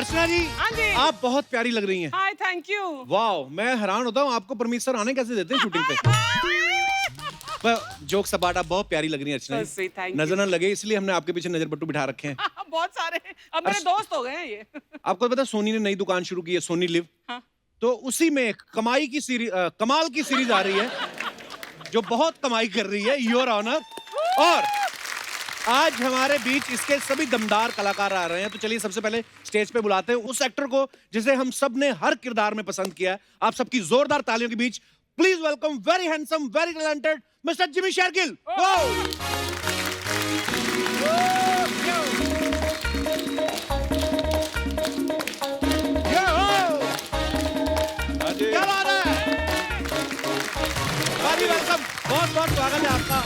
अर्चना जी, हाँ जी। आप बहुत प्यारी लग रही हैं। हाय, थैंक यू। वाओ, मैं हैरान होता हूँ आपको परमिट सर आने कैसे देते हैं शूटिंग पे। जोक सपाट, आप बहुत प्यारी लग रही हैं अर्चना So जी। sweet, thank नजर you. न लगे इसलिए हमने आपके पीछे नजर पट्टू बिठा रखे हैं। बहुत सारे हैं। अब मेरे दोस्त हो गए हैं ये। आपको पता है सोनी ने नई दुकान शुरू की है, सोनी लिव। हाँ। तो उसी में एक कमाल की सीरीज आ रही है जो बहुत कमाई कर रही है, योर ऑनर। और आज हमारे बीच इसके सभी दमदार कलाकार आ रहे हैं। तो चलिए सबसे पहले स्टेज पे बुलाते हैं उस एक्टर को जिसे हम सब ने हर किरदार में पसंद किया है। आप सबकी जोरदार तालियों के बीच please welcome very handsome, very talented mister Jimmy Shergill. क्या बात है, भाजी वेलकम, बहुत बहुत स्वागत है आपका।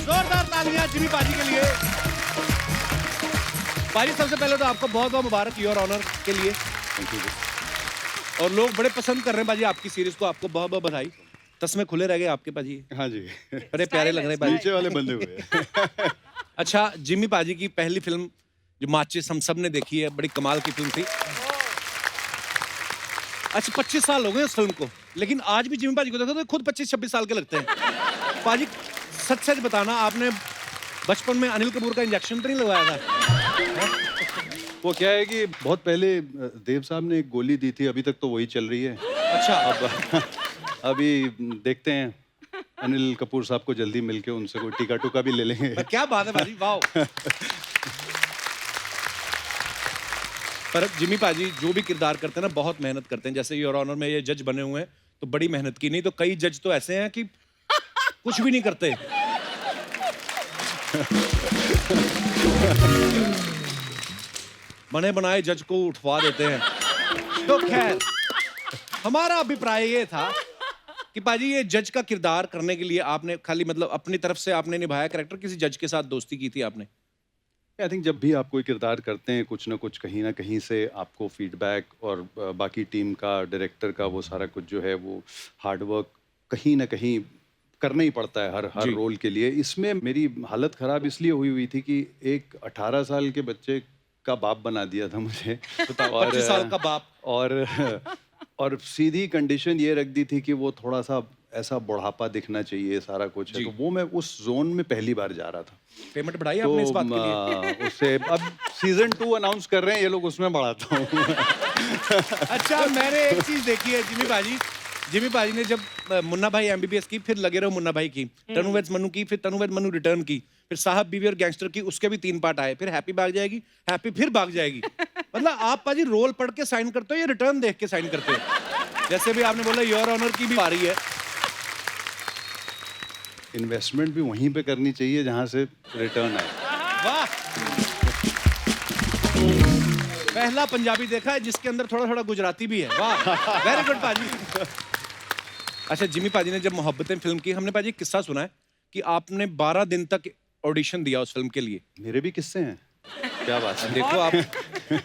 जोरदार तालियां जिमी पाजी के लिए। पाजी सबसे पहले तो आपको बहुत बहुत मुबारक योर ऑनर के लिए। Thank you. और लोग बड़े पसंद कर रहे हैं पाजी आपकी सीरीज को, आपको बहुत बहुत बधाई। तस्मे खुले रह गए आपके पाजी, हाँ जी। बड़े प्यारे लग रहे हैं पाजी। नीचे वाले बंधे हुए हैं। अच्छा, जिमी पाजी की पहली फिल्म जो माचिस हम सब ने देखी है, बड़ी कमाल की फिल्म थी। अच्छा 25 साल हो गए उस फिल्म को, लेकिन आज भी जिमी पाजी को देखो तो खुद 25-26 साल के लगते हैं। पाजी सच सच बताना, आपने बचपन में अनिल कपूर का इंजेक्शन तो नहीं लगवाया था? वो क्या है कि बहुत पहले देव साहब ने एक गोली दी थी, अभी तक तो वही चल रही है। अच्छा, अब अभी देखते हैं, अनिल कपूर साहब को जल्दी मिलके उनसे कोई टीका टूका भी ले लेंगे। क्या बात है पाजी, वाओ। पर जिमी पाजी जो भी किरदार करते हैं ना, बहुत मेहनत करते हैं। जैसे योर ऑनर में ये जज बने हुए हैं तो बड़ी मेहनत की, नहीं तो कई जज तो ऐसे हैं कि कुछ भी नहीं करते। बने बनाए जज को उठवा देते हैं। तो खैर, हमारा अभिप्राय ये था कि पाजी ये जज का किरदार करने के लिए आपने खाली मतलब अपनी तरफ से आपने निभाया कैरेक्टर, किसी जज के साथ दोस्ती की थी आपने? आई थिंक जब भी आप कोई किरदार करते हैं, कुछ ना कुछ कहीं ना कहीं से आपको फीडबैक और बाकी टीम का, डायरेक्टर का, वो सारा कुछ जो है वो हार्डवर्क कहीं ना कहीं करना ही पड़ता है हर रोल के लिए। इसमें मेरी हालत ख़राब इसलिए हुई थी कि एक 18 साल के बच्चे का बाप बना दिया था मुझे। 25 साल का बाप। और सीधी कंडीशन ये रख दी थी कि वो थोड़ा सा ऐसा बुढ़ापा दिखना चाहिए, सारा कुछ है। तो वो मैं उस जोन में पहली बार जा रहा था। पेमेंट बढ़ाई आपने इस बात के लिए? उससे अब सीजन 2 अनाउंस कर रहे हैं ये लोग, उसमें बढ़ाता हूँ। अच्छा, मैंने एक चीज देखी है जिमी पाजी ने जब मुन्ना भाई MBBS की, फिर लगे रहो मुन्ना भाई की, तनु वेड्स मनु की, फिर तनु वेड्स मनु रिटर्न की, फिर साहब बीवी और गैंगस्टर की, उसके भी 3 पार्ट आए, फिर हैप्पी भाग जाएगी, हैप्पी फिर भाग जाएगी। मतलब आप पाजी रोल पढ़ के साइन करते हो या रिटर्न देख के साइन करते हो? जैसे भी आपने बोला योर ऑनर की भी आ रही है। इन्वेस्टमेंट भी वहीं पे करनी चाहिए जहां से रिटर्न आए। वाह, पहला पंजाबी देखा है जिसके अंदर थोड़ा थोड़ा गुजराती भी है। वाह, वेरी गुड पाजी। अच्छा, जिमी पाजी ने जब मोहब्बतें फिल्म की, हमने पाजी किस्सा सुना है कि आपने 12 दिन तक ऑडिशन दिया उस फिल्म के लिए। मेरे भी किस्से हैं, क्या बात है। देखो आप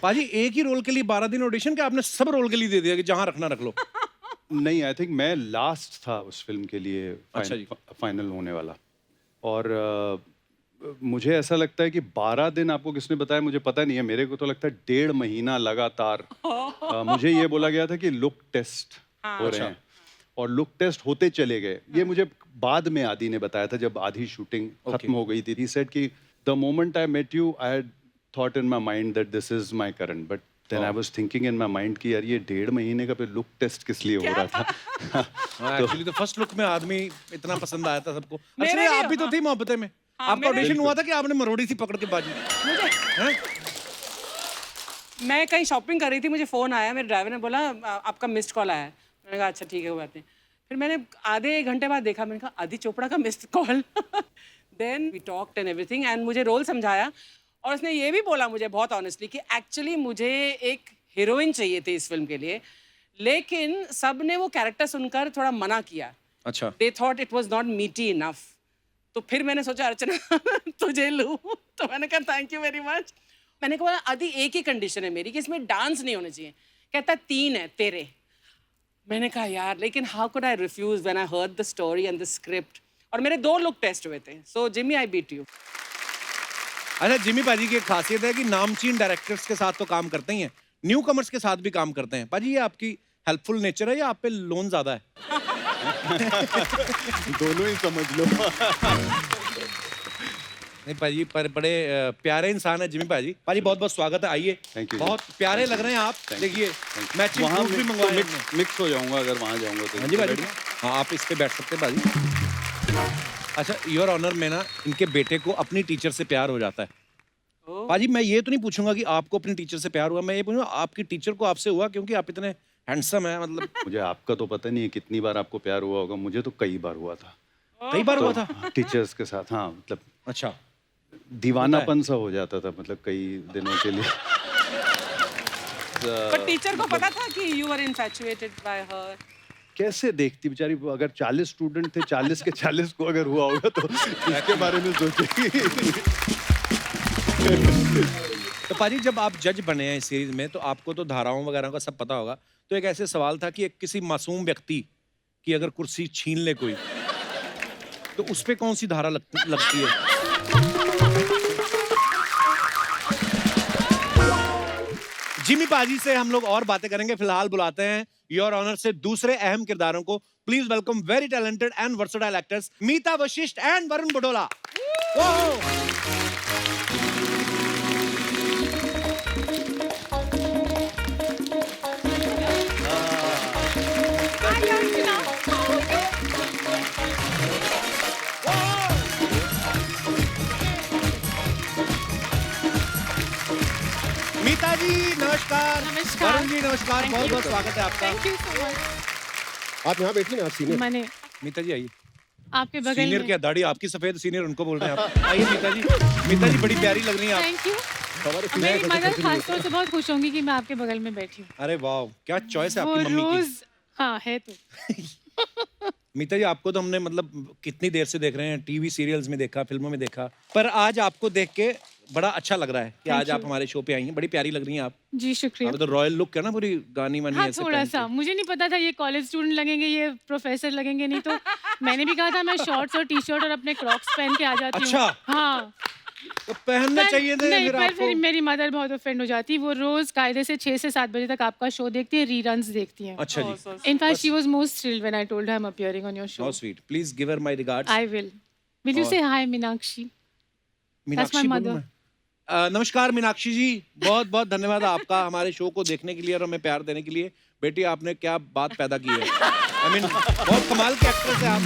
पाजी, एक ही रोल के लिए 12 दिन ऑडिशन, क्या आपने सब रोल के लिए दे दिया कि जहां रखना रख लो? नहीं, आई थिंक मैं लास्ट था उस फिल्म के लिए, अच्छा जी। फाइनल होने वाला। और मुझे ऐसा लगता है कि 12 दिन, आपको किसने बताया मुझे पता नहीं है, मेरे को तो लगता है 1.5 महीना लगातार मुझे ये बोला गया था कि लुक टेस्ट हो रहे हैं, और लुक टेस्ट होते चले गए। ये मुझे बाद में आदि ने बताया था जब आधी शूटिंग खत्म हो गई थी। ही सेड कि the moment I met you I had thought in my mind that this is my current, but then I was thinking in my mind कि यार ये 1.5 महीने का फिर लुक टेस्ट किस लिए हो रहा था। एक्चुअली तो फर्स्ट लुक में आदमी इतना पसंद आया था सबको। मेरे अच्छा, भी, आप भी तो हाँ। थी मोहब्बतें में, हाँ, आपका मेरे ऑडिशन हुआ था कि आपने मरोड़ी थी पकड़ के बाजी? हैं? मैं कहीं शॉपिंग कर रही थी, मुझे फोन आया, मेरे ड्राइवर ने बोला आपका मिस्ड कॉल आया है। मैंने कहा अच्छा ठीक है, कोई बात नहीं। फिर मैंने आधे 1 घंटे बाद देखा, मैंने कहा आदि चोपड़ा का missed call. Then we talked and everything, and मुझे रोल समझाया। और उसने ये भी बोला मुझे बहुत ऑनेस्टली कि एक्चुअली मुझे एक हीरोइन चाहिए थी इस फिल्म के लिए, लेकिन सब ने वो कैरेक्टर सुनकर थोड़ा मना किया। अच्छा, they thought it was not मीटी इनफ। तो फिर मैंने सोचा अर्चना तुझे लूं, तो मैंने कहा थैंक यू वेरी मच। मैंने कहा आदि एक ही कंडीशन है मेरी कि इसमें डांस नहीं होने चाहिए। कहता 3 है तेरे। मैंने कहा यार, लेकिन how could I refuse when I heard the story and the script. और मेरे 2 लुक टेस्ट हुए थे। So Jimmy, I beat you. अच्छा, जिमी पाजी की एक खासियत है कि नामचीन डायरेक्टर्स के साथ तो काम करते ही हैं, न्यू कमर्स के साथ भी काम करते हैं। पाजी, ये आपकी हेल्पफुल नेचर है या आप पे लोन ज्यादा है? दोनों ही समझ लो। नहीं पाजी, पर बड़े प्यारे इंसान है जिमी पाजी। पाजी बहुत बहुत स्वागत है, आइए। Thank you. बहुत प्यारे लग रहे हैं आप। देखिए, मैचिंग वहाँ फ्रूट भी मंगवाए हैं हमने। मिक्स हो जाऊंगा अगर वहाँ जाऊंगा तो। हाँ जी पाजी, हाँ आप इस पे बैठ सकते हैं पाजी। अच्छा, योर ऑनर में ना इनके बेटे को अपनी टीचर से प्यार हो जाता है। पाजी, मैं ये तो नहीं पूछूंगा कि आपको अपनी टीचर से प्यार हुआ, मैं ये पूछूंगा आपकी टीचर को आपसे हुआ, क्योंकि आप इतने हैंडसम है। मतलब मुझे आपका तो पता नहीं है कितनी बार आपको प्यार हुआ होगा, मुझे तो कई बार हुआ था। कई बार हुआ था? टीचर्स के साथ, हाँ, मतलब अच्छा, दीवानापन सा हो जाता था, मतलब कई दिनों के लिए। पर टीचर को पता था कि you were infatuated by her. कैसे देखती बेचारी, अगर 40 स्टूडेंट थे, 40 के 40 को अगर हुआ होगा तो इसके बारे में सोचेगी। तो पाजी, जब आप जज बने हैं इस सीरीज में तो आपको तो धाराओं वगैरह का सब पता होगा। तो एक ऐसे सवाल था कि एक किसी मासूम व्यक्ति की अगर कुर्सी छीन ले कोई, तो उस पे कौन सी धारा लगती है? जिमी पाजी से हम लोग और बातें करेंगे। फिलहाल बुलाते हैं योर ऑनर से दूसरे अहम किरदारों को। Please welcome very talented and versatile actors Mita Vashisht and Varun Badola. Mita ji नमस्कार। नमस्कार। वरुण जी नमस्कार। Thank बहुत you. बहुत स्वागत है आपका। Thank you so much. आप यहाँ बैठिए ना, आप सीनियर। मैंने मीता जी आइए। आपके बगल सीनियर में। क्या, दाढ़ी आपकी सफेद, सीनियर उनको बोल रहे हैं आप। आइए मीता जी। मीता जी बड़ी प्यारी लग रही हैं आप। Thank you. हमारे सीनियर मेरी कैसे मदर कैसे खासतौर से बहुत खुश होंगी कि मैं आपके बगल में बैठी हूँ। अरे वाह, क्या चॉइस है वो आपकी मम्मी की। रोज हाँ है तो। मीता जी, आपको तो हमने मतलब कितनी देर से देख रहे हैं, टीवी सीरियल्स में देखा, फिल्मों में देखा, पर आज आपको देख के बड़ा अच्छा लग रहा है कि Thank आज आप you. हमारे शो पे आई हैं। बड़ी प्यारी लग रही हैं आप। जी शुक्रिया। आप तो रॉयल लुक है ना, पूरी गानी वानी हाँ ऐसे थोड़ा पहन सा, के। मुझे नहीं पता था ये कॉलेज स्टूडेंट लगेंगे, ये प्रोफेसर लगेंगे, नहीं तो मैंने भी कहा था मैं शॉर्ट्स और टी शर्ट और अपने क्रॉक्स पहन के आ जाती हूँ। अच्छा। हाँ तो पहनना चाहिए थे नहीं, फिर पर आपको। फिर मेरी मदर बहुत ऑफेंड हो जाती है। वो रोज कायदे से 6 से 7 बजे तक आपका शो देखती है, रीरन्स देखती हैं। अच्छा जी, in fact she was most thrilled when I told her I am appearing on your show. How sweet. Please give her my regards. I will you और- say hi Meenakshi? Meenakshi my बोलूं mother. मैं? नमस्कार मीनाक्षी जी, बहुत बहुत धन्यवाद आपका हमारे शो को देखने के लिए और हमें प्यार देने के लिए। बेटी, आपने क्या बात पैदा की है। आई मीन बहुत कमाल के एक्ट्रेस है आप।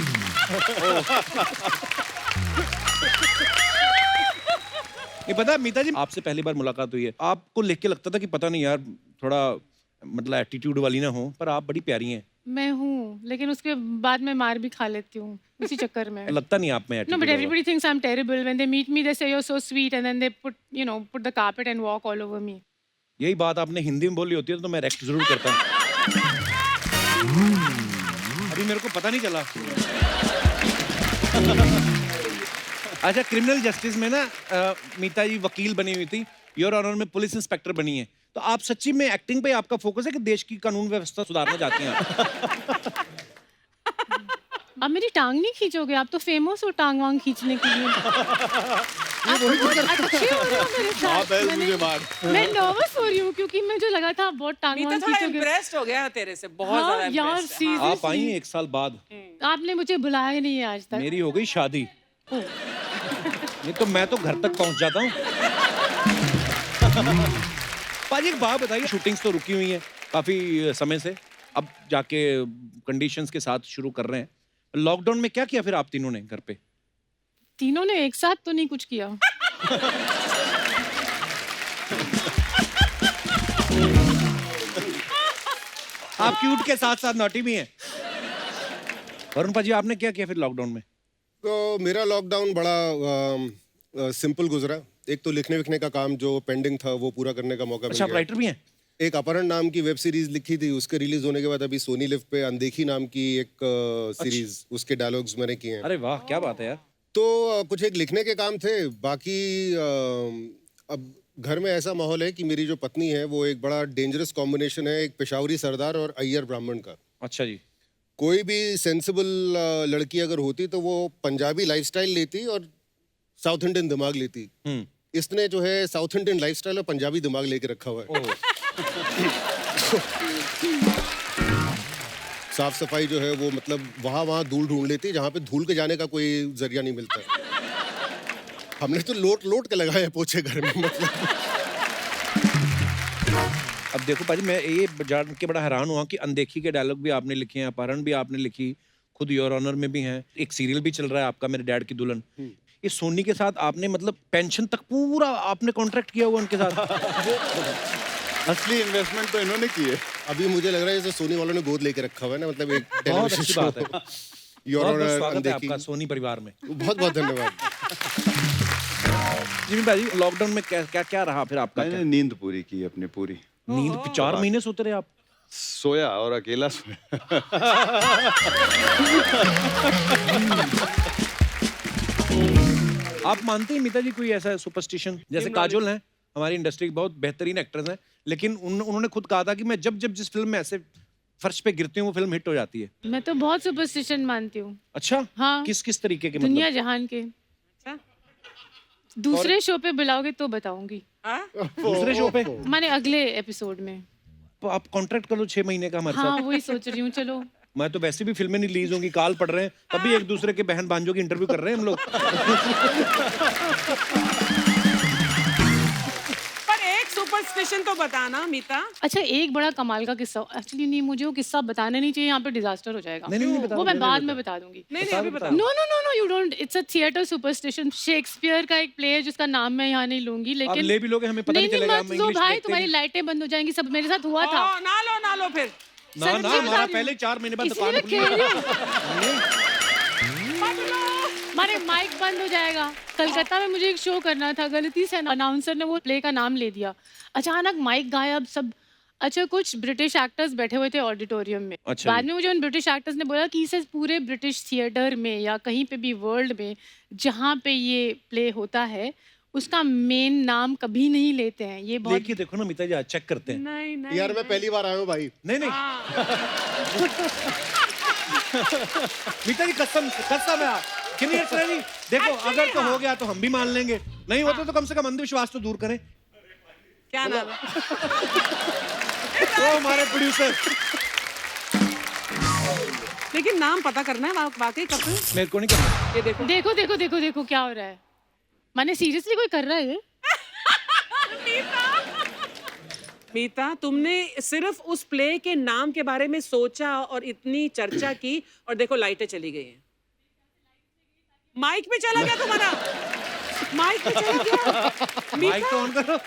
ये पता है मीता जी, आपसे पहली बार मुलाकात हुई है, आपको लिख के लगता था कि पता नहीं यार, थोड़ा मतलब एटीट्यूड वाली ना हो, पर आप बड़ी प्यारी हैं। मैं हूँ, लेकिन उसके बाद मैं मार भी खा लेती हूँ इसी चक्कर में। लगता नहीं आप में No, attitude but होगा। everybody thinks I'm terrible. When they meet me, they say you're so sweet, and then they put the carpet and walk all over me. यही बात आपने हिंदी में बोली होती है तो मैं रेक्ट जरूर करता हूँ। अभी मेरे को पता नहीं चला। अच्छा, क्रिमिनल जस्टिस में ना मीता जी वकील बनी हुई थी, योर ऑनर में पुलिस इंस्पेक्टर बनी है। तो आप सच्ची में एक्टिंग पे आपका फोकस है कि देश की कानून व्यवस्था सुधारना चाहती हैं आप? अब मेरी टांग नहीं खींचोगे? आप तो फेमस हो टांग वांग खींचने के लिए। आप अच्छे हो ना मेरे साथ। मैं नर्वस हो रही हूँ क्योंकि मुझे लगा था आप बहुत टांग मीता वांग थोड़ा खींचोगे। इम्प्रेस्ड हो गया तेरे से, बहुत हाँ, ज्यादा यार, impressed है। आप आई seriously। 1 साल बाद, आपने मुझे बुलाया ही नहीं है आज तक। मेरी हो गई शादी। नहीं तो मैं तो घर तक पहुंच जाता हूँ। पाजी, एक बात बताइए, शूटिंग्स तो रुकी हुई हैं काफी समय से, अब जाके कंडीशंस के साथ शुरू कर रहे हैं। लॉकडाउन में क्या किया फिर आप तीनों ने घर पे? तीनों ने एक साथ तो नहीं कुछ किया। आप क्यूट के साथ साथ नॉटी भी हैं। वरुण पाजी, आपने क्या किया फिर लॉकडाउन में? तो मेरा लॉकडाउन बड़ा सिंपल गुजरा। एक तो लिखने विखने का काम जो पेंडिंग था वो पूरा करने का मौका अच्छा, मिल आप गया। राइटर भी हैं? एक अपहरण नाम की वेब सीरीज लिखी थी, उसके रिलीज होने के बाद अभी सोनी लिव पे अनदेखी नाम की एक सीरीज, उसके डायलॉग्स मैंने किए हैं। अरे वाह, क्या बात है यार। तो कुछ एक लिखने के काम थे, बाकी अब घर में ऐसा माहौल है कि मेरी जो पत्नी है वो एक बड़ा डेंजरस कॉम्बिनेशन है, एक पेशावरी सरदार और अय्यर ब्राह्मण का। अच्छा जी। कोई भी सेंसिबल लड़की अगर होती तो वो पंजाबी लाइफस्टाइल लेती और साउथ इंडियन दिमाग लेती। इसने जो है साउथ इंडियन लाइफस्टाइल और पंजाबी दिमाग लेके रखा हुआ है। साफ सफाई जो है वो मतलब वहाँ धूल ढूंढ लेती है जहाँ पे धूल के जाने का कोई जरिया नहीं मिलता है। हमने तो लोट के लगाए हैं पोछे घर में मतलब। अब देखो पाजी, मैं ये जान के बड़ा हैरान हुआ कि अनदेखी के डायलॉग भी आपने लिखे हैं, अपहरण भी आपने लिखी, खुद योर ऑनर में भी हैं, एक सीरियल भी चल रहा है आपका मेरे डैड की दुल्हन। ये सोनी के साथ आपने मतलब पेंशन तक पूरा आपने कॉन्ट्रैक्ट किया हुआ उनके साथ। असली इन्वेस्टमेंट तो इन्होंने की है। अभी मुझे लग रहा है जैसे सोनी वालों ने गोद लेके रखा हुआ है ना, मतलब एक बहुत टेलीविजन अच्छी शो। बात है। योर बहुत बहुत ऑनर स्वागत है अनदेखी। आपका सोनी परिवार में। बहुत बहुत धन्यवाद। जिमी भाई, लॉकडाउन में क्या क्या रहा फिर आपका? मैंने नींद पूरी की अपनी पूरी। नींद 4 महीने सोते रहे आप? सोया और अकेला सोया। आप मानते हैं मीता जी कोई ऐसा सुपरस्टिशन? जैसे काजोल हैं, हमारी इंडस्ट्री की बहुत बेहतरीन एक्ट्रेस हैं, लेकिन उन्होंने खुद कहा था कि मैं जब जिस फिल्म में ऐसे फर्श पे गिरती हूँ वो फिल्म हिट हो जाती है। मैं तो बहुत सुपरस्टिशन मानती हूँ। अच्छा? हाँ। किस तरीके के दुनिया मतलब? जहान के। अच्छा। दूसरे शो पे बुलाओगे तो बताऊंगी। हाँ? दूसरे शो पे? माने अगले एपिसोड में। तो आप कॉन्ट्रैक्ट कर लो 6 महीने का हमारे हाँ, साथ। वही सोच रही हूँ। चलो। मैं तो वैसे भी फिल्में नहीं रिलीज होंगी, काल पड़ रहे हैं, तभी एक दूसरे के बहन भांजों की इंटरव्यू कर रहे हैं हम लोग। पर एक सुपरस्टिशन तो बताना मीता। अच्छा, एक बड़ा कमाल का किस्सा। एक्चुअली नहीं, मुझे वो किस्सा बताना नहीं चाहिए, यहाँ पे डिजास्टर हो जाएगा। नहीं, बता वो दो, मैं बाद में बता दूंगी। नहीं अभी बता। No no no no, you don't. It's a theatre superstition. Shakespeare का एक प्ले है जिसका नाम मैं यहाँ नहीं लूंगी, आप लेकिन ले भी लोगे, हमें पता नहीं चलेगा। मत लो भाई, तुम्हारी लाइटें बंद हो जाएंगी। सब मेरे साथ हुआ था। ना लो फिर। ना हमारा पहले 4 महीने बाद इसलिए दुकान मैं खुली कह है। रही हूँ। हमारे माइक बंद हो जाएगा। कलकत्ता में मुझे एक शो करना था, गलती से अनाउंसर ने वो प्ले का नाम ले दिया। अचानक माइक गायब, सब। अच्छा, कुछ ब्रिटिश एक्टर्स बैठे हुए थे ऑडिटोरियम में। अच्छा बाद जी। में मुझे उन ब्रिटिश एक्टर्स ने बोला कि इसे पूरे ब्रिटिश थिएटर में या कहीं पे भी वर्ल्ड में जहाँ पे ये प्ले होता है उसका मेन नाम कभी नहीं लेते हैं। ये बहुत लेके देखो ना मीता जी, आज चेक करते हैं। नहीं यार मैं पहली बार आया हूँ भाई। नहीं मीता जी, कसम है आप। कितनी अच्छा जी, देखो अगर तो हो गया तो हम भी मान लेंगे, नहीं होता तो कम से कम अंधविश्वास तो दूर करें। क्या नाम है? वो हमारे प्रोड्यूसर। लेकिन नाम पता करना है वाकई कब से। मेरे को नहीं करना। ये देखो। देखो देखो देखो देखो क्या हो रहा है। मैंने सीरियसली कोई कर रहा है ये? मीता, तुमने सिर्फ उस प्ले के नाम के बारे में सोचा और इतनी चर्चा की, और देखो लाइटें चली गई हैं। माइक पे चला गया तुम्हारा। माइक पे चला गया। माइक तो ऑन करो।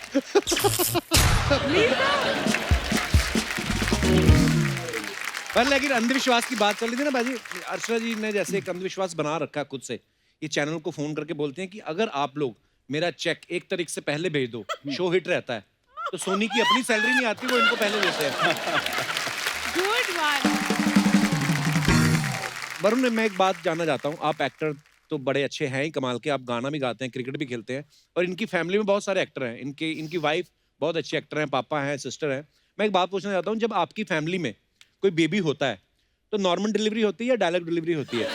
पर लेकिन अंधविश्वास की बात चल रही थी ना बाजी, अर्चना जी ने जैसे एक अंधविश्वास बना रखा है खुद से। ये चैनल को फोन करके बोलते हैं कि अगर आप लोग मेरा चेक 1 तारीख से पहले भेज दो, शो हिट रहता है। तो सोनी की अपनी सैलरी नहीं आती, वो इनको पहले देते हैं। Good one. वरुण, मैं एक बात जानना चाहता हूँ, आप एक्टर तो बड़े अच्छे हैं ही, कमाल के, आप गाना भी गाते हैं, क्रिकेट भी खेलते हैं, और इनकी फैमिली में बहुत सारे एक्टर हैं। इनकी वाइफ बहुत अच्छी एक्टर हैं, पापा हैं, सिस्टर हैं। मैं एक बात पूछना चाहता हूँ, जब आपकी फैमिली में कोई बेबी होता है तो नॉर्मल डिलीवरी होती है या डायरेक्ट डिलीवरी होती है?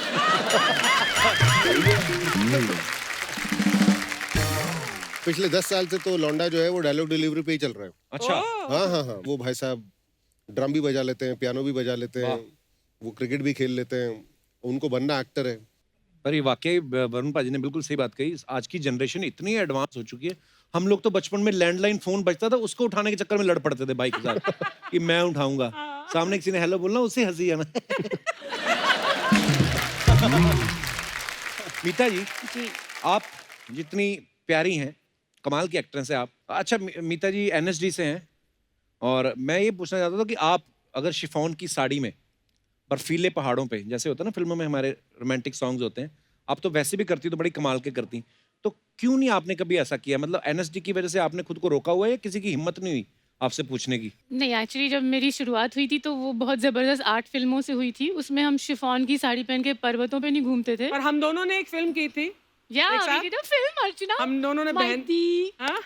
पिछले 10 साल से तो लौंडा जो है वो डायलॉग डिलीवरी पे ही चल रहा है। अच्छा। हाँ, वो भाई साहब ड्रम भी बजा लेते हैं, पियानो भी बजा लेते हैं, वो क्रिकेट भी खेल लेते हैं। उनको बनना एक्टर है। पर ये वाकई वरुण पाजी ने बिल्कुल सही बात कही। आज की जनरेशन इतनी एडवांस हो चुकी है। हम लोग तो बचपन में लैंडलाइन फोन बजता था, उसको उठाने के चक्कर में लड़ पड़ते थे भाई के साथ कि मैं उठाऊंगा। सामने किसी ने हेलो बोलना, उससे हंसी आना। मीता जी, आप जितनी प्यारी हैं, कमाल की एक्ट्रेस है आप। अच्छा मीता जी NSD से हैं, और मैं ये पूछना चाहता था कि आप अगर शिफॉन की साड़ी में बर्फीले पहाड़ों पे, जैसे होता है ना फिल्मों में हमारे रोमांटिक सॉन्ग्स होते हैं, आप तो वैसे भी करती तो बड़ी कमाल के करती, तो क्यों नहीं आपने कभी ऐसा किया? मतलब NSD की वजह से आपने खुद को रोका हुआ है या किसी की हिम्मत नहीं हुई आपसे पूछने की? नहीं, एक्चुअली जब मेरी शुरुआत हुई थी तो वो बहुत जबरदस्त 8 फिल्मों से हुई थी। उसमें हम शिफॉन की साड़ी पहन के पर्वतों पे नहीं घूमते थे। और हम दोनों ने एक फिल्म की थी। या एक साथ? we did a film, अर्चना। हम दोनों ने बहन। हाँ?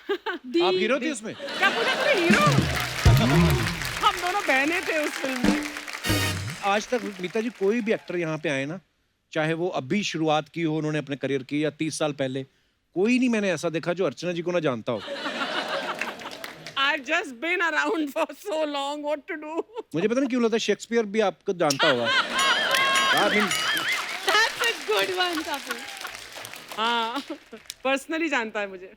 आप हीरो थी उसमें? क्या पूछा तूने? हीरो? हम दोनों बहनें थे उस फिल्म में। आज तक मीता जी कोई भी एक्टर यहाँ पे आए ना, चाहे वो अभी शुरुआत की हो उन्होंने अपने करियर की या 30 साल पहले, कोई नहीं मैंने ऐसा देखा जो अर्चना जी को ना जानता हो। I've just been around for so long. What to do? मुझे पता नहीं क्यों लगता है शेक्सपियर भी आपको जानता होगा। I mean, That's a good one, Kapoor. हाँ, पर्सनली जानता है मुझे।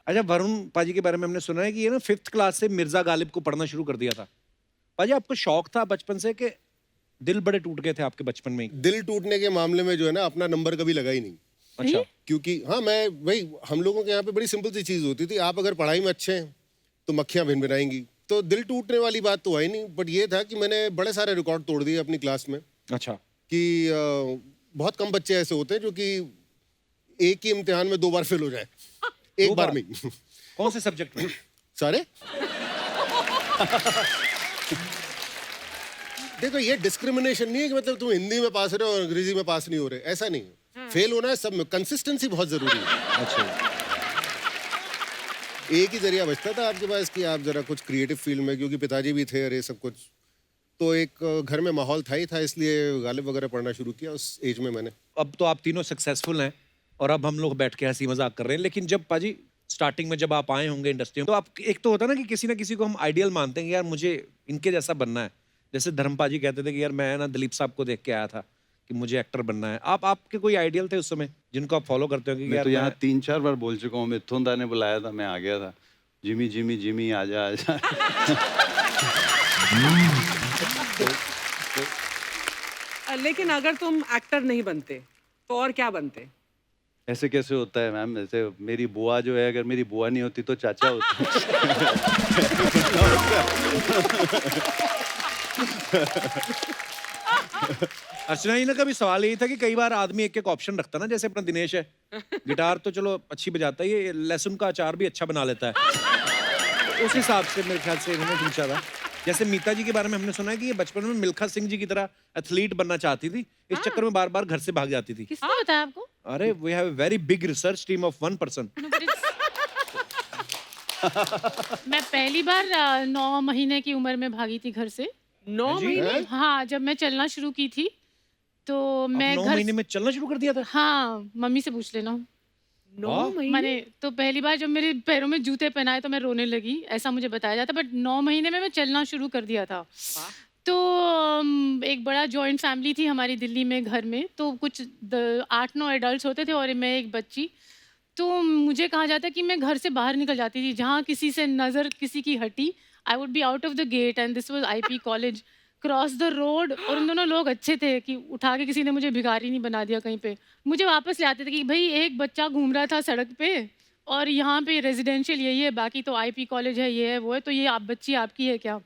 अच्छा वरुण पाजी के बारे में हमने सुना है कि ये ना 5th क्लास से मिर्जा गालिब को पढ़ना शुरू कर दिया था। पाजी आपको शौक था बचपन से कि दिल बड़े टूट गए थे आपके बचपन में ही? दिल टूटने के मामले में जो है ना अपना नंबर कभी लगा ही नहीं। अच्छा क्योंकि हाँ मैं वही हम लोगों के यहाँ पे बड़ी सिंपल सी चीज होती थी, आप अगर पढ़ाई में अच्छे हैं तो मक्खियाँ भिनभिनाएंगी, तो दिल टूटने वाली बात तो आई नहीं। बट ये था कि मैंने बड़े सारे रिकॉर्ड तोड़ दिए अपनी क्लास में अच्छा कि बहुत कम बच्चे ऐसे होते हैं जो कि एक ही इम्तिहान में 2 बार फेल हो जाए एक दो बार बार? में। कौन से सब्जेक्ट में? सारे देखो ये डिस्क्रिमिनेशन नहीं है कि मतलब तुम हिंदी में पास हो रहे हो और अंग्रेजी में पास नहीं हो रहे, ऐसा नहीं है। फेल होना है सब में, कंसिस्टेंसी बहुत जरूरी है। अच्छा एक ही जरिया बचता था आपके पास कि आप जरा कुछ क्रिएटिव फील्ड में, क्योंकि पिताजी भी थे और ये सब कुछ, तो एक घर में माहौल था ही था, इसलिए गालिब वगैरह पढ़ना शुरू किया उस एज में मैंने। अब तो आप तीनों सक्सेसफुल हैं और अब हम लोग बैठ के हंसी मजाक कर रहे हैं, लेकिन जब पाजी स्टार्टिंग में जब आप आए होंगे इंडस्ट्री में तो आप एक तो होता ना कि किसी ना किसी को हम आइडियल मानते हैं कि यार मुझे इनके जैसा बनना है। जैसे धर्म पाजी कहते थे कि यार मैं ना दिलीप साहब को देख के आया था कि मुझे एक्टर बनना है। आपके कोई आइडियल थे उस समय जिनको आप फॉलो करते हो कि मैं यार तो यहाँ 3-4 बार बोल चुका हूँ। मिथुन दा ने बुलाया था, मैं आ गया था। जिमी जिमी जिमी आजा आजा। लेकिन अगर तुम एक्टर नहीं बनते तो और क्या बनते? ऐसे कैसे होता है मैम? ऐसे मेरी बुआ जो है, अगर मेरी बुआ नहीं होती तो चाचा होता। अर्चना जी ने कभी सवाल यही था कि कई बार आदमी एक एक ऑप्शन रखता ना, जैसे अपना दिनेश है, गिटार तो चलो अच्छी बजाता है, ये लहसुन का अचार भी अच्छा बना लेता है। तो उस हिसाब से मेरे ख्याल से इन्होंने पूछा था। जैसे मीता जी के बारे में हमने सुना है कि ये बचपन में मिल्खा सिंह जी की तरह एथलीट बनना चाहती थी, इस चक्कर में बार बार घर से भाग जाती थी। किसने बताया आपको? अरे we have a very big research team of 1 person. मैं पहली बार 9 महीने की उम्र में भागी थी घर से। 9 महीने? हाँ, जब मैं चलना शुरू की थी तो मैं 9 घर महीने में चलना शुरू कर दिया था? हाँ, मम्मी से पूछ लेना। 9 महीने? मैंने तो पहली बार जब मेरे पैरों में जूते पहनाए तो मैं रोने लगी, ऐसा मुझे बताया जाता, बट 9 महीने में मैं चलना शुरू कर दिया था। तो एक बड़ा जॉइंट फैमिली थी हमारी दिल्ली में घर में, तो कुछ 8-9 एडल्ट्स होते थे और मैं एक बच्ची। तो मुझे कहा जाता कि मैं घर से बाहर निकल जाती थी, जहाँ किसी से नज़र किसी की हटी, I would be out of the gate and this was IP College, cross the road. और उन दोनों लोग अच्छे थे कि उठा के किसी ने मुझे भिखारी नहीं बना दिया कहीं पे, मुझे वापस ले आते थे कि भाई एक बच्चा घूम रहा था सड़क पे और यहाँ पे रेजिडेंशियल यही है, बाकी तो आईपी कॉलेज है, ये है वो है, तो ये आप बच्ची आपकी है क्या?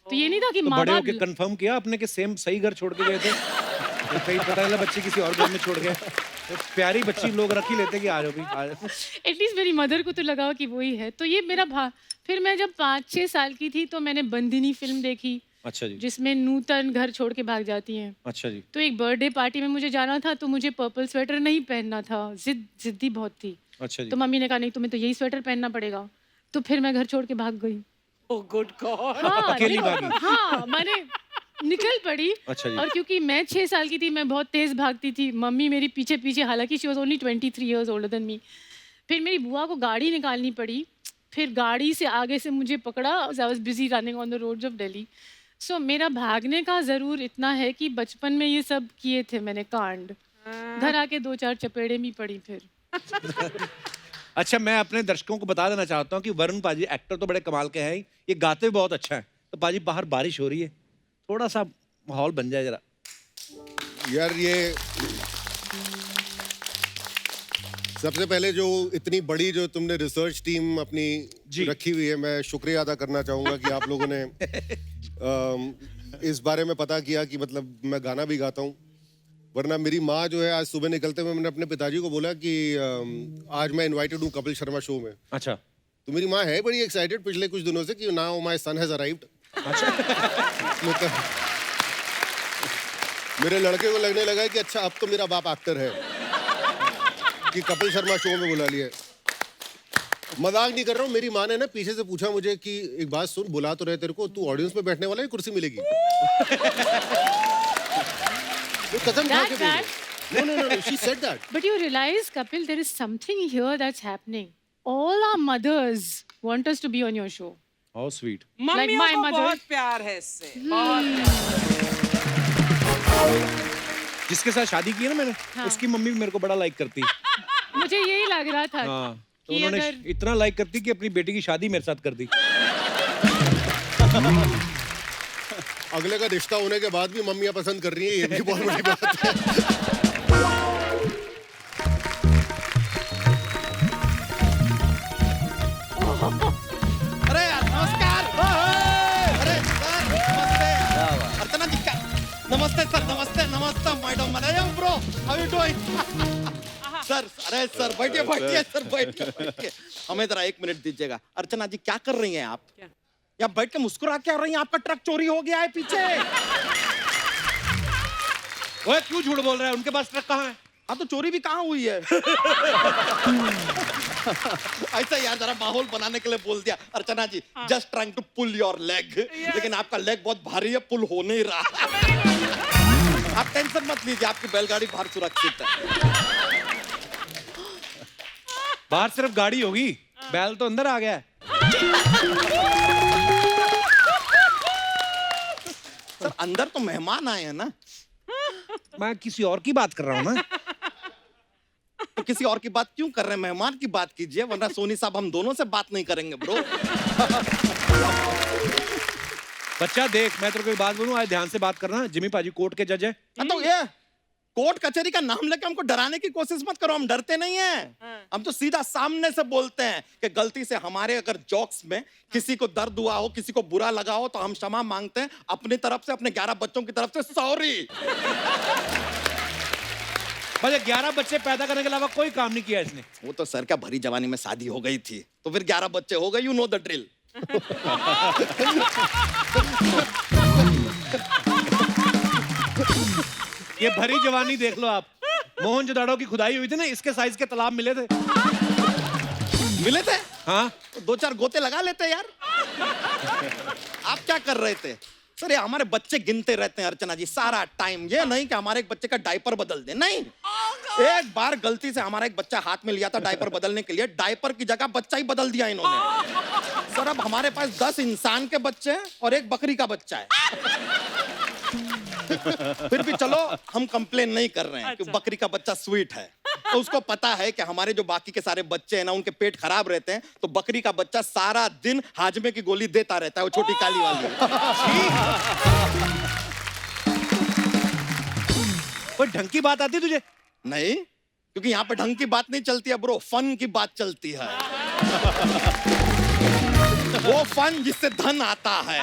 तो ये नहीं था कि तो माँ बड़े बाप होके कंफर्म किया आपने कि सेम सही घर छोड़ के गए थे? तो कहीं पता चला बच्चे किसी और घर में छोड़ गए। तो प्यारी बच्ची लोग रख ही लेते कि आ जाओ भी, आ जाओ। एटलीस्ट मेरी मदर को तो लगा कि वही है। तो ये मेरा फिर मैं जब 5-6 साल की थी तो मैंने बंदिनी फिल्म देखी, अच्छा जी, जिसमें नूतन घर छोड़ के भाग जाती हैं। अच्छा जी, तो एक बर्थडे पार्टी में मुझे जाना था, तो मुझे पर्पल स्वेटर नहीं पहनना था, जिद्दी बहुत थी। अच्छा जी। तो मम्मी ने कहा नहीं तुम्हें तो यही स्वेटर पहनना पड़ेगा, तो फिर मैं घर छोड़ के भाग गई। Oh good God. हाँ, अकेली भागी? हाँ, मैंने निकल पड़ी। अच्छा जी। और क्योंकि मैं 6 साल की थी, मैं बहुत तेज भागती थी, मम्मी मेरी पीछे पीछे, हालांकि she was only 23 years older than me. फिर मेरी बुआ को गाड़ी निकालनी पड़ी, फिर गाड़ी से आगे से मुझे पकड़ा, I was busy running on the roads of Delhi. So मेरा भागने का ज़रूर इतना है कि बचपन में ये सब किए थे मैंने कांड, घर आके 2-4 चपेड़े भी पड़ी फिर। अच्छा मैं अपने दर्शकों को बता देना चाहता हूँ कि वरुण पाजी एक्टर तो बड़े कमाल के हैं ही, ये गाते भी बहुत अच्छा है। तो पाजी बाहर बारिश हो रही है, थोड़ा सा माहौल बन जाए जरा। यार ये सबसे पहले जो इतनी बड़ी जो तुमने रिसर्च टीम अपनी जी। रखी हुई है, मैं शुक्रिया अदा करना चाहूँगा कि आप लोगों ने इस बारे में पता किया कि मतलब मैं गाना भी गाता हूँ। वरना मेरी माँ जो है, आज सुबह निकलते हुए मैंने अपने पिताजी को बोला कि आज मैं इनवाइटेड हूँ कपिल शर्मा शो में। अच्छा, तो मेरी माँ है बड़ी एक्साइटेड पिछले कुछ दिनों से कि now my son has arrived. मतलब मेरे लड़के को लगने लगा है कि अच्छा अब तो मेरा बाप एक्टर है कि कपिल शर्मा शो में बुला लिया। मजाक नहीं कर रहा हूँ। मेरी माँ ने ना पीछे से पूछा मुझे कि एक बात सुन, बुला तो रहे तेरे को, तू ऑडियंस में बैठने वाला है, कुर्सी मिलेगी। वो कसम खा के बोली। No. She said that. But you realize, Kapil, there is something here that's happening. All our mothers want us to be on your show. How sweet. मम्मियों my को mother. बहुत प्यार है इससे बहुत जिसके साथ शादी की है ना मैंने, उसकी मम्मी भी मेरे को बड़ा लाइक करती है। मुझे यही लग रहा था हाँ, तो कि उन्होंने अगर इतना लाइक करती कि अपनी बेटी की शादी मेरे साथ कर दी। अगले का रिश्ता होने के बाद भी मम्मियाँ पसंद कर रही हैं, ये भी बहुत बड़ी बात है। अरे नमस्कार। अरे सर नमस्ते। अर्चना जी क्या? नमस्ते सर, नमस्ते madam. Bro how you doing? Sir अरे सर बैठिए सर बैठिए। हमें जरा 1 मिनट दीजिएगा। अर्चना जी क्या कर रही हैं आप? क्या? यहाँ बैठ के मुस्कुरा क्या रही हैं? आपका ट्रक चोरी हो गया है पीछे। ओए क्यों झूठ बोल रहा है? उनके पास ट्रक कहाँ है? हाँ तो चोरी भी कहाँ हुई है? ऐसा यार जरा माहौल बनाने के लिए बोल दिया। Archana ji just trying to pull your leg, लेकिन आपका लेग बहुत भारी है, पुल हो नहीं रहा। आप टेंशन मत लीजिए, आपकी बैलगाड़ी बाहर सुरक्षित है। बाहर सिर्फ गाड़ी होगी, बैल तो अंदर आ गया है। सर अंदर तो मेहमान आए हैं ना, मैं किसी और की बात कर रहा हूँ ना। तो किसी और की बात क्यों कर रहे हैं? मेहमान की बात कीजिए, वरना सोनी साहब हम दोनों से बात नहीं करेंगे ब्रो। बच्चा देख, मैं तेरे को एक बात बोलूं, आज ध्यान से बात करना। जिमी पाजी कोर्ट के जज है। तो ये कोर्ट कचहरी का नाम लेके हमको डराने की कोशिश मत करो, हम डरते नहीं हैं। हम तो सीधा सामने से बोलते हैं कि गलती से हमारे अगर जोक्स में किसी को दर्द हुआ हो, किसी को बुरा लगा हो, तो हम क्षमा मांगते हैं अपनी तरफ से, अपने 11 बच्चों की तरफ से। सॉरी। मुझे 11 बच्चे पैदा करने के अलावा कोई काम नहीं किया इसने। वो तो सर क्या भरी जवानी में शादी हो गई थी, तो फिर 11 बच्चे हो गए, यू नो द ड्रिल। ये भरी जवानी देख लो आप। मोहनजोदाड़ो की खुदाई हुई थी ना, इसके साइज के तालाब मिले थे। मिले थे? हाँ, तो 2-4 गोते लगा लेते यार। आप क्या कर रहे थे? सर ये हमारे बच्चे गिनते रहते हैं अर्चना जी सारा टाइम। ये नहीं कि हमारे एक बच्चे का डायपर बदल दे, नहीं। एक बार गलती से हमारा एक बच्चा हाथ में लिया था डायपर बदलने के लिए, डायपर की जगह बच्चा ही बदल दिया इन्होंने। सर अब हमारे पास 10 इंसान के बच्चे हैं और 1 बकरी का बच्चा है। फिर भी चलो हम कंप्लेन नहीं कर रहे हैं कि बकरी का बच्चा स्वीट है। तो उसको पता है कि हमारे जो बाकी के सारे बच्चे हैं ना, उनके पेट खराब रहते हैं, तो बकरी का बच्चा सारा दिन हाजमे की गोली देता रहता है, वो छोटी काली वाली। कोई ढंग की बात आती तुझे? नहीं, क्योंकि यहाँ पे ढंग की बात नहीं चलती है ब्रो, फन की बात चलती है। वो फन जिससे धन आता है,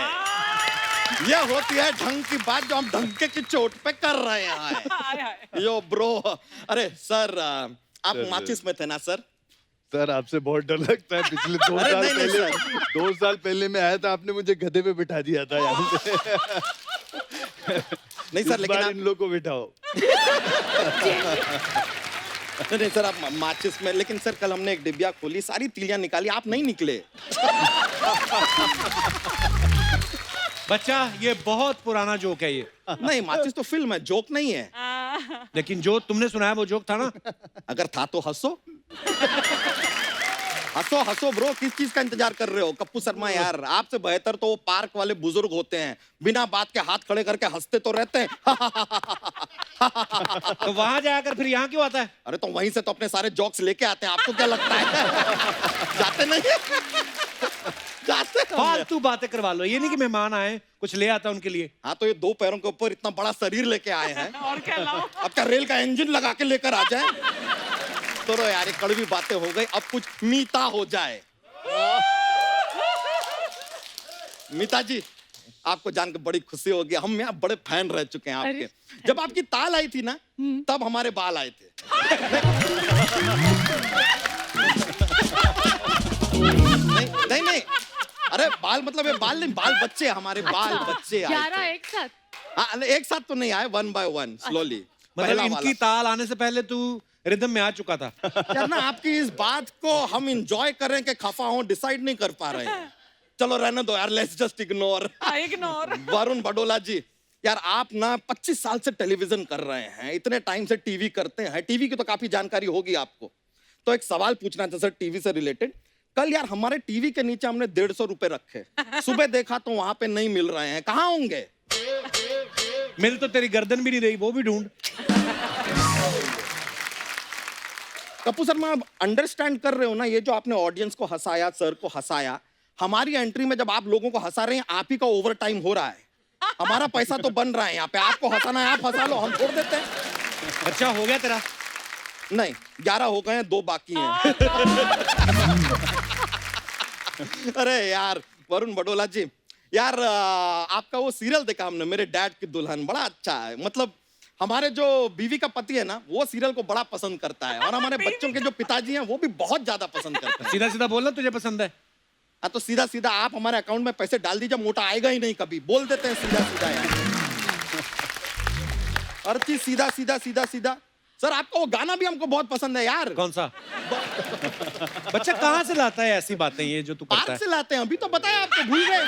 ये होती है ढंग की बात जो हम ढंग की चोट पे कर रहे हैं। यो ब्रो। अरे सर आप माचिस में थे ना सर? सर आपसे बहुत डर लगता है। पिछले 2 अरे साल नहीं, नहीं, पहले 2 साल पहले मैं आया था, आपने मुझे गधे पे बिठा दिया था यहाँ पे। नहीं सर, इस लेकिन बार आप इन लोगों को बिठाओ। नहीं सर, आप माचिस में, लेकिन सर कल हमने एक डिब्बिया खोली, सारी तीलियां निकाली, आप नहीं निकले। बच्चा ये बहुत पुराना जोक है ये। नहीं, माचिस तो फिल्म है, जोक नहीं है। लेकिन जो तुमने सुनाया वो जोक था ना। अगर था तो हंसो। हंसो हंसो ब्रो, किस चीज का इंतजार कर रहे हो? कप्पू शर्मा यार, आपसे बेहतर तो वो पार्क वाले बुजुर्ग होते हैं, बिना बात के हाथ खड़े करके हंसते तो रहते हैं। तो वहां जाकर फिर यहाँ क्यों आता है? अरे तो वहीं से तो अपने सारे जोक्स लेके आते हैं, आपको क्या लगता है? जाते नहीं? जाते हैं। फालतू बातें करवा लो, ये नहीं कि मेहमान आए कुछ ले आता उनके लिए। हाँ तो ये 2 पैरों के ऊपर इतना बड़ा शरीर लेके आए हैं, और क्या लाओ? अब क्या रेल का इंजन लगा के लेकर आ जाए? तो यार ये कड़वी बातें हो गई, अब कुछ मीठा हो जाए। मीता जी, आपको जान के बड़ी खुशी होगी, हम यहाँ बड़े फैन रह चुके हैं आपके। जब आपकी ताल आई थी ना, तब हमारे बाल आए थे। नहीं नहीं, अरे बाल मतलब ये बाल नहीं, बाल बच्चे, हमारे बाल बच्चे आए 11 थे। एक साथ? हाँ, एक साथ तो नहीं आए, 1 by 1 स्लोली। मतलब इनकी ताल आने से पहले तू रिदम में आ चुका था। यार ना, आपकी इस बात को हम इंजॉय करें कि खफा हो, डिसाइड नहीं कर पा रहे हैं। चलो रहने दो यार, let's just ignore. Ignore. Varun Badola ji, यार आप ना 25 साल से टेलीविजन कर रहे हैं, इतने टाइम से टीवी करते हैं, टीवी की तो काफी जानकारी होगी आपको। तो एक सवाल पूछना था सर टीवी से रिलेटेड। कल यार हमारे टीवी के नीचे हमने 150 रुपए रखे, सुबह देखा तो वहां पे नहीं मिल रहे हैं, कहाँ होंगे? मिल तो तेरी गर्दन भी नहीं रही, वो भी ढूंढ। कपूर सर मैं अंडरस्टैंड कर रहे हो ना, ये जो आपने ऑडियंस को हंसाया, सर को हंसाया, हमारी एंट्री में जब आप लोगों को हंसा रहे हैं, आप ही का ओवर टाइम हो रहा है, हमारा पैसा तो बन रहा है यहाँ पे। आपको हंसाना है आप हंसा लो, हम छोड़ देते हैं। अच्छा हो गया तेरा? नहीं 11 हो गए हैं, 2 बाकी हैं। अरे यार वरुण बडोला जी, यार आपका वो सीरियल देखा हमने, मेरे डैड की दुल्हन, बड़ा अच्छा है। मतलब हमारे जो बीवी का पति है ना, वो सीरियल को बड़ा पसंद करता है, और हमारे बच्चों के जो पिताजी हैं वो भी बहुत ज्यादा पसंद करते हैं। सीधा सीधा बोलना, तुझे पसंद है? हाँ तो सीधा सीधा आप हमारे अकाउंट में पैसे डाल दीजिए, मोटा आएगा ही नहीं कभी, बोल देते हैं सीधा सीधा यार। हर चीज सीधा सीधा सीधा सीधा। सर आपका वो गाना भी हमको बहुत पसंद है यार। कौन सा? बच्चा कहाँ से लाता है ऐसी बातें ये जो तू करता पार्क है? से लाते हैं, अभी तो बताया आपको, भूल गए।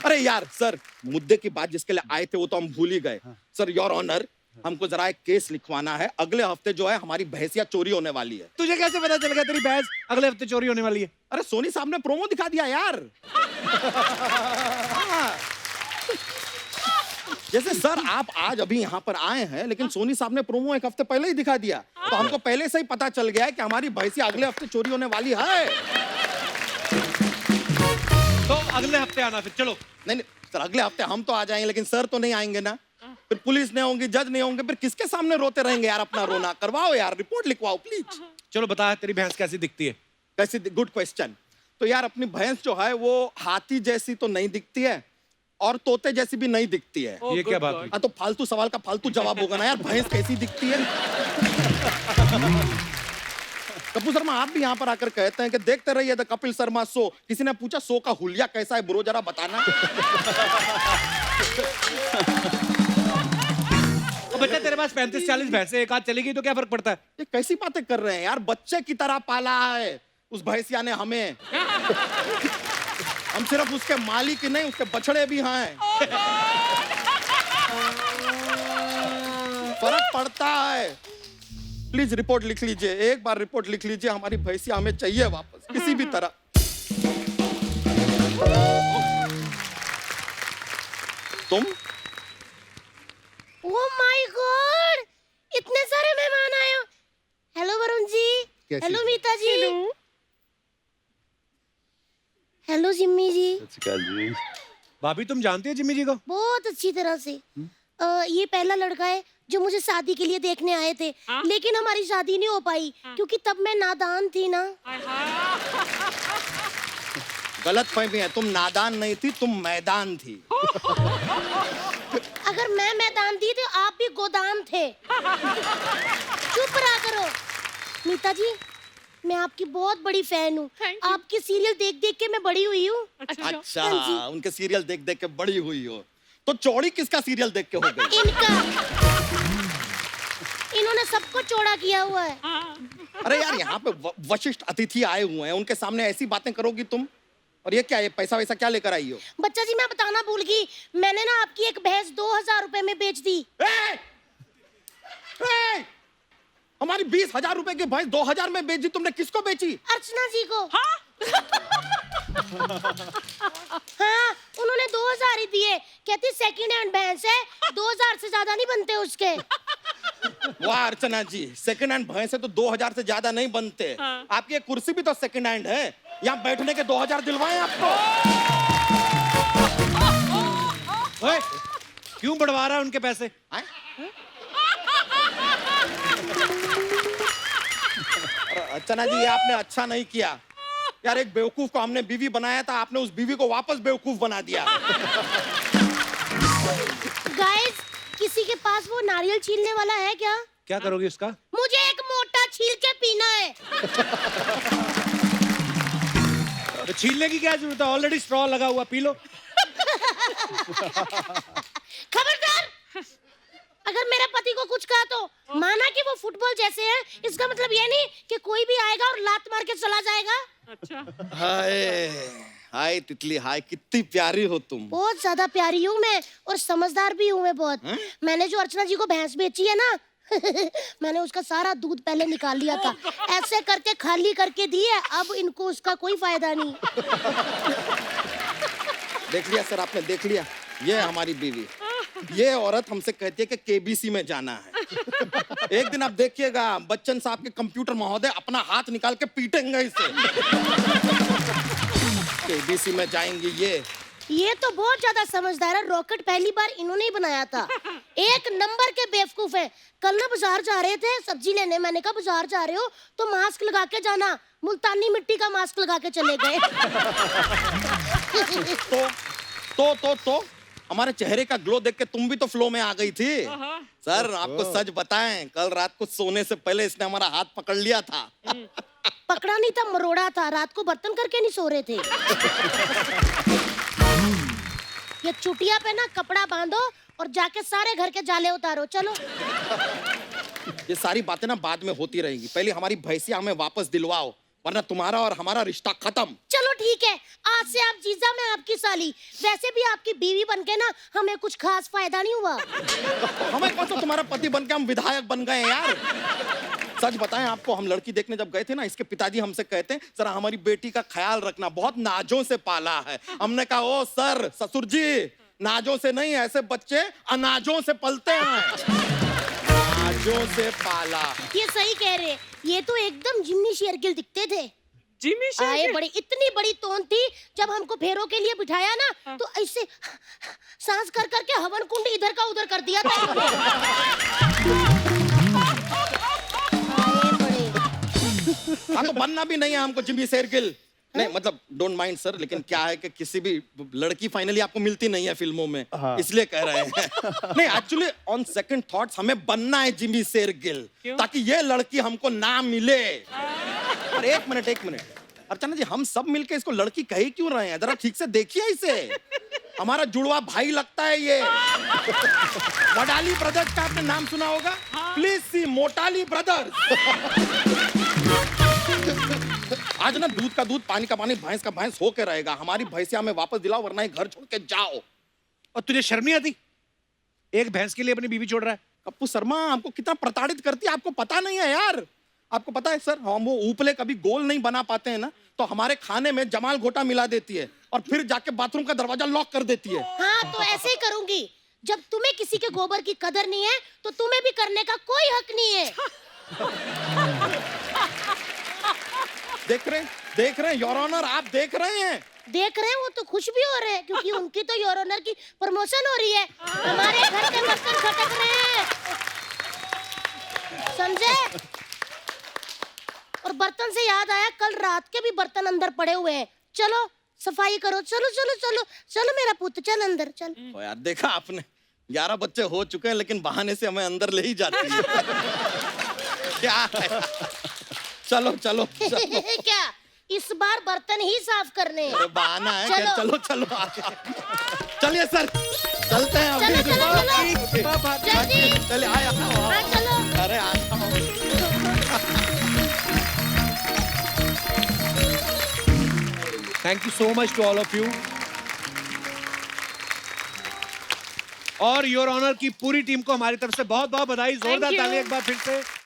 अरे यार सर, मुद्दे की बात जिसके लिए आए थे वो तो हम भूल ही गए। सर योर ऑनर, हमको जरा एक केस लिखवाना है। अगले हफ्ते जो है हमारी भैंसिया चोरी होने वाली है। तुझे कैसे पता चल गया तेरी भैंस अगले हफ्ते चोरी होने वाली है? अरे सोनी साहब ने प्रोमो दिखा दिया यार। हाँ। जैसे सर आप आज अभी यहाँ पर आए हैं, लेकिन सोनी साहब ने प्रोमो 1 हफ्ते पहले ही दिखा दिया, तो हमको पहले से ही पता चल गया है कि हमारी भैंसिया अगले हफ्ते चोरी होने वाली है। तो अगले हफ्ते आना फिर, चलो। नहीं नहीं सर, अगले हफ्ते हम तो आ जाएंगे, लेकिन सर तो नहीं आएंगे ना। फिर पुलिस नहीं होंगी, जज नहीं होंगे, फिर किसके सामने रोते रहेंगे यार? अपना रोना करवाओ यार, रिपोर्ट लिखवाओ प्लीज। चलो बता तेरी भैंस कैसी दिखती है? कैसी? Good question. तो यार अपनी भैंस जो है वो हाथी जैसी तो नहीं दिखती है, और तोते जैसी भी नहीं दिखती है। ये क्या बात हुई? हाँ तो फालतू सवाल का फालतू जवाब होगा ना यार, भैंस कैसी दिखती है? कपूर शर्मा आप भी यहाँ पर आकर कहते हैं कि देखते रहिए द कपिल शर्मा शो। किसी ने पूछा शो का हुलिया कैसा है ब्रो, जरा बताना। बच्चा तेरे पास 35-40 भैंसे, एक आध चलेगी तो क्या फर्क पड़ता है? ये कैसी बातें कर रहे हैं यार, बच्चे की तरह पाला है उस भैंसिया ने हमें। हम सिर्फ उसके मालिक ही नहीं, उसके बछड़े भी हैं। फर्क पड़ता है। प्लीज रिपोर्ट लिख लीजिए, एक बार रिपोर्ट लिख लीजिए, हमारी भैंसिया हमें चाहिए वापस किसी भी तरह। तुम? ओह माय गॉड, इतने सारे मेहमान आए हो। हेलो वरुण जी, हेलो मीता जी, हेलो जिम्मी जी। जी। भाभी तुम जानती हो जिम्मी जी को? बहुत अच्छी तरह से। ये पहला लड़का है जो मुझे शादी के लिए देखने आए थे, लेकिन हमारी शादी नहीं हो पाई क्योंकि तब मैं नादान थी ना। गलत फहमी है, तुम नादान नहीं थी, तुम मैदान थी। अगर मैं मैदान थी तो आप भी गोदाम थे। चुप रहा करो। मीता जी, मैं आपकी बहुत बड़ी फैन हूँ। आपके सीरियल देख देख के मैं बड़ी हुई हूँ। अच्छा, हाँ जी। उनके सीरियल देख देख के बड़ी हुई हो। तो चौड़ी किसका सीरियल देख के हो गई? इनका। इन्होंने सबको चौड़ा किया हुआ है। अरे यार यहाँ पे वशिष्ठ अतिथि आए हुए हैं, उनके सामने ऐसी बातें करोगी तुम? और ये क्या है, पैसा वैसा क्या लेकर आई हो? बच्चा जी मैं बताना भूल गई, मैंने ना आपकी एक भैंस 2000 रुपए में बेच दी। हमारी 20,000 रुपए की भैंस 2000 में बेच दी तुमने? किसको बेची? अर्चना जी को। हाँ, उन्होंने 2000 ही दिए, कहती सेकंड हैंड भैंस है, 2000 से ज्यादा नहीं बनते उसके। वाह अर्चना जी, सेकंड हैंड भैंस है तो 2000 से ज्यादा नहीं बनते। आपकी एक कुर्सी भी तो सेकंड हैंड है, यहाँ बैठने के 2000 दिलवाए आपको। ओए, क्यों बढ़वा रहा है उनके पैसे? अर्चना जी ये आपने अच्छा नहीं किया यार, एक बेवकूफ को हमने बीवी बनाया था, आपने उस बीवी को वापस बेवकूफ बना दिया। गाइस, किसी के पास वो नारियल छीलने वाला है क्या? क्या करोगी उसका? मुझे एक मोटा छील के पीना है। तो छीलने की क्या जरूरत है, ऑलरेडी स्ट्रॉ लगा हुआ, पी लो। खबरदार, अगर मेरे पति को कुछ कहा तो माना कि वो फुटबॉल जैसे हैं, इसका मतलब ये नहीं कि कोई भी आएगा और लात मार के चला जाएगा। अच्छा। हाय हाय तितली हाय, कितनी प्यारी हो तुम। बहुत ज्यादा प्यारी हूँ मैं और समझदार भी हूँ मैं बहुत। मैंने जो अर्चना जी को भैंस बेची है ना मैंने उसका सारा दूध पहले निकाल लिया था, ऐसे करके खाली करके दी है, अब इनको उसका कोई फायदा नहीं। देख लिया सर आपने, देख लिया, ये हमारी बीवी। ये औरत हमसे कहती है कि केबीसी में जाना है। एक दिन आप देखिएगा बच्चन साहब के कंप्यूटर महोदय अपना हाथ निकाल के पीटेंगे इसे। केबीसी में जाएंगी ये तो बहुत ज्यादा समझदार है। रॉकेट पहली बार इन्होंने ही बनाया था। एक नंबर के बेवकूफ है। कल ना बाजार जा रहे थे सब्जी लेने, मैंने कहा बाजार जा रहे हो तो मास्क लगा के जाना, मुल्तानी मिट्टी का मास्क लगा के चले गए। तो हमारे चेहरे का ग्लो देख के तुम भी तो फ्लो में आ गई थी। सर आपको सच बताएं, कल रात को सोने से पहले इसने हमारा हाथ पकड़ लिया था। पकड़ा नहीं था, मरोड़ा था। रात को बर्तन करके नहीं सो रहे थे। ये चुटिया पे ना कपड़ा बांधो और जाके सारे घर के जाले उतारो। चलो ये सारी बातें ना बाद में होती रहेंगी, पहले हमारी भैंसिया हमें वापस दिलवाओ, वरना तुम्हारा और हमारा रिश्ता खत्म। चलो ठीक है, आज से आप जीजा, मैं आपकी साली। वैसे भी आपकी बीवी बनके ना हमें कुछ खास फायदा नहीं हुआ। हमें कौन सा तुम्हारा पति बनके हम विधायक बन गए यार। सच बताएं आपको, हम लड़की देखने जब गए थे ना, इसके पिताजी हमसे कहते हैं जरा हमारी बेटी का ख्याल रखना, बहुत नाजों से पाला है। हमने कहा ओ सर, ससुर जी, नाजों से नहीं, ऐसे बच्चे अनाजों से पलते हैं। नाजों से पाला। ये सही कह रहे, ये तो एकदम जिम्मी शेरगिल दिखते थे। जिमी आए बड़ी, इतनी बड़ी तोन थी। जब हमको फेरों के लिए बिठाया ना तो ऐसे सांस कर करके हवन कुंड इधर का उधर कर दिया था। आए बड़े। हाँ तो बनना भी नहीं है हमको जिम्मी शेरगिल। नहीं मतलब डोंट माइंड सर, लेकिन क्या है कि किसी भी लड़की फाइनली आपको मिलती नहीं है फिल्मों में, इसलिए कह रहे हैं। नहीं एक्चुअली ऑन सेकंड थॉट्स हमें बनना है जिम्मी शेरगिल, ताकि ये लड़की हमको ना मिले। और एक मिनट अर्चना जी, हम सब मिलके इसको लड़की कह ही क्यों रहे हैं? जरा ठीक से देखिए इसे, हमारा जुड़वा भाई लगता है ये। वडाली ब्रदर्स का आपने नाम सुना होगा, प्लीज सी मोटाली ब्रदर्स। आज ना दूध का दूध, पानी का पानी, भैंस का भैंस होके रहेगा। हमारी भैंसिया हमें वापस दिलाओ, वरना ये घर छोड़ के जाओ। और तुझे शर्म नहीं आती? एक भैंस के लिए अपनी बीवी छोड़ रहा है। कप्पू शर्मा हमको कितना प्रताड़ित करती है आपको पता नहीं है यार। आपको पता है सर, हम वो ऊपले कभी गोल नहीं बना पाते हैं ना, तो हमारे खाने में जमाल घोटा मिला देती है और फिर जाके बाथरूम का दरवाजा लॉक कर देती है। हाँ तो ऐसे ही करूंगी। जब तुम्हें किसी के गोबर की कदर नहीं है तो तुम्हें भी करने का कोई हक नहीं है। देख रहे हैं योर ऑनर, आप देख रहे हैं? देख रहे हैं, वो तो खुश भी हो रहे हैं क्योंकि उनकी तो योर ऑनर की प्रमोशन हो रही है। हमारे घर के बर्तन खटक रहे हैं, समझे? और बर्तन से याद आया, कल रात के भी बर्तन अंदर पड़े हुए हैं। चलो सफाई करो, चलो चलो चलो चलो मेरा पुत्र, चल अंदर चल। ओ यार देखा आपने, 11 बच्चे हो चुके हैं लेकिन बहाने से हमें अंदर ले ही जाती है। क्या है? चलो चलो, चलो। क्या इस बार बर्तन ही साफ करने हैं? अरे बहाना है क्या? चलो चलो आगे। चलिए सर, चलते हैं अभी। चलो चलो चलो जल्दी। चले आया। हाँ चलो। अरे आता thank you so much to all of you. और योर ऑनर की पूरी टीम को हमारी तरफ से बहुत बहुत बधाई। जोरदार you. ताली एक बार फिर से।